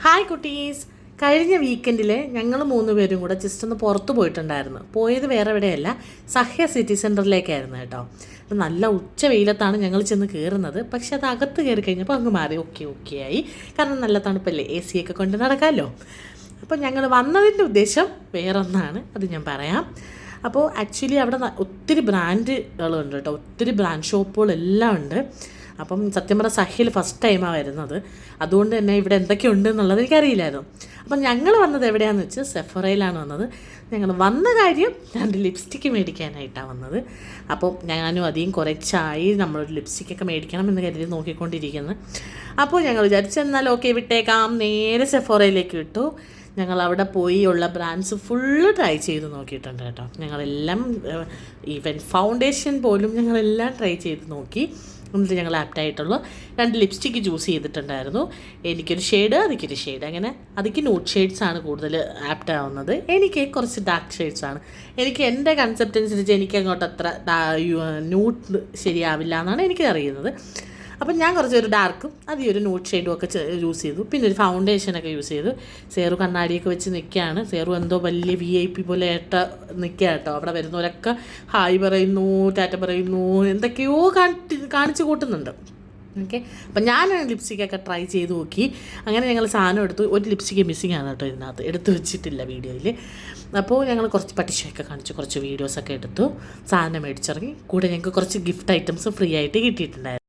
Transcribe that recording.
Hi കുട്ടീസ്. കഴിഞ്ഞ വീക്കെൻഡിൽ ഞങ്ങൾ 3 പേരും കൂടെ ജസ്റ്റ് ഒന്ന് പുറത്ത് പോയിട്ടുണ്ടായിരുന്നു. പോയത് വേറെ എവിടെയല്ല, സഹ്യ സിറ്റി സെൻറ്ററിലേക്കായിരുന്നു കേട്ടോ. നല്ല ഉച്ച വെയിലത്താണ് ഞങ്ങൾ ചെന്ന് കയറുന്നത്. പക്ഷെ അത് അകത്ത് കയറി കഴിഞ്ഞപ്പോൾ അങ്ങ് മാറി ഓക്കെ ആയി. കാരണം നല്ല തണുപ്പല്ലേ, AC ഒക്കെ കൊണ്ട് നടക്കാമല്ലോ. അപ്പോൾ ഞങ്ങൾ വന്നതിൻ്റെ ഉദ്ദേശം വേറൊന്നാണ്, അത് ഞാൻ പറയാം. അപ്പോൾ ആക്ച്വലി അവിടെ ഒത്തിരി ബ്രാൻഡുകളുണ്ട് കേട്ടോ, ഒത്തിരി ബ്രാൻഡ് ഷോപ്പുകളെല്ലാം ഉണ്ട്. അപ്പം സത്യം പറഞ്ഞാൽ സഹ്യയിൽ ഫസ്റ്റ് ടൈമാണ് വരുന്നത്. അതുകൊണ്ട് തന്നെ ഇവിടെ എന്തൊക്കെയുണ്ട് എന്നുള്ളത് എനിക്കറിയില്ലായിരുന്നു. അപ്പം ഞങ്ങൾ വന്നത് എവിടെയാണെന്ന് വെച്ചാൽ സെഫറയിലാണ് വന്നത്. ഞങ്ങൾ വന്ന കാര്യം 2 ലിപ്സ്റ്റിക്ക് മേടിക്കാനായിട്ടാണ് വന്നത്. അപ്പോൾ ഞാനും അധികം കുറച്ചായി നമ്മളൊരു ലിപ്സ്റ്റിക്കൊക്കെ മേടിക്കണം എന്ന് കരുതി നോക്കിക്കൊണ്ടിരിക്കുന്നത്. അപ്പോൾ ഞങ്ങൾ വിചാരിച്ചെന്നാൽ ഓക്കെ വിട്ടേക്കാം, നേരെ സെഫോറയിലേക്ക് വിട്ടു. ഞങ്ങൾ അവിടെ പോയി ഉള്ള ബ്രാൻഡ്സ് ഫുള്ള് ട്രൈ ചെയ്ത് നോക്കിയിട്ടുണ്ട് കേട്ടോ. ഞങ്ങളെല്ലാം ഈവൻ ഫൗണ്ടേഷൻ പോലും ഞങ്ങളെല്ലാം ട്രൈ ചെയ്ത് നോക്കി. എന്നിട്ട് ഞങ്ങൾ ആപ്റ്റായിട്ടുള്ള 2 ലിപ്സ്റ്റിക്ക് ചൂസ് ചെയ്തിട്ടുണ്ടായിരുന്നു. എനിക്കൊരു ഷെയ്ഡ്, അതിക്കൊരു ഷെയ്ഡ്, അങ്ങനെ അതിക്ക് ന്യൂഡ് ഷെയ്ഡ്സാണ് കൂടുതൽ ആപ്റ്റ് ആവുന്നത്. എനിക്ക് കുറച്ച് ഡാർക്ക് ഷെയ്ഡ്സാണ്. എനിക്ക് എൻ്റെ കൺസെപ്റ്റ് അനുസരിച്ച് എനിക്ക് അങ്ങോട്ട് അത്ര ന്യൂഡ് ശരിയാവില്ല എന്നാണ് എനിക്ക് അറിയുന്നത്. അപ്പം ഞാൻ കുറച്ചൊരു ഡാർക്കും ഒരു ന്യൂഡ് ഷെയ്ഡും ഒക്കെ യൂസ് ചെയ്തു. പിന്നെ ഒരു ഫൗണ്ടേഷനൊക്കെ യൂസ് ചെയ്തു. സേറു കണ്ണാടിയൊക്കെ വെച്ച് നിൽക്കുകയാണ്. സേറു എന്തോ വലിയ VIP പോലെ നിൽക്കുക കേട്ടോ. അവിടെ വരുന്നവരൊക്കെ ഹായ് പറയുന്നു, ടാറ്റ പറയുന്നു, എന്തൊക്കെയോ കാണിച്ചു കൂട്ടുന്നുണ്ട്. ഓക്കെ, അപ്പം ഞാൻ ലിപ്സ്റ്റിക്കൊക്കെ ട്രൈ ചെയ്ത് നോക്കി. അങ്ങനെ ഞങ്ങൾ സാധനം എടുത്തു. ഒരു ലിപ്സ്റ്റിക്ക് മിസ്സിങ് ആണ് കേട്ടോ ഇതിനകത്ത്, എടുത്ത് വെച്ചിട്ടില്ല വീഡിയോയിൽ. അപ്പോൾ ഞങ്ങൾ കുറച്ച് പട്ടിഷയൊക്കെ കാണിച്ചു, കുറച്ച് വീഡിയോസൊക്കെ എടുത്തു, സാധനം മേടിച്ചിറങ്ങി. കൂടെ ഞങ്ങൾക്ക് കുറച്ച് ഗിഫ്റ്റ് ഐറ്റംസ് ഫ്രീ ആയിട്ട് കിട്ടിയിട്ടുണ്ടായിരുന്നു.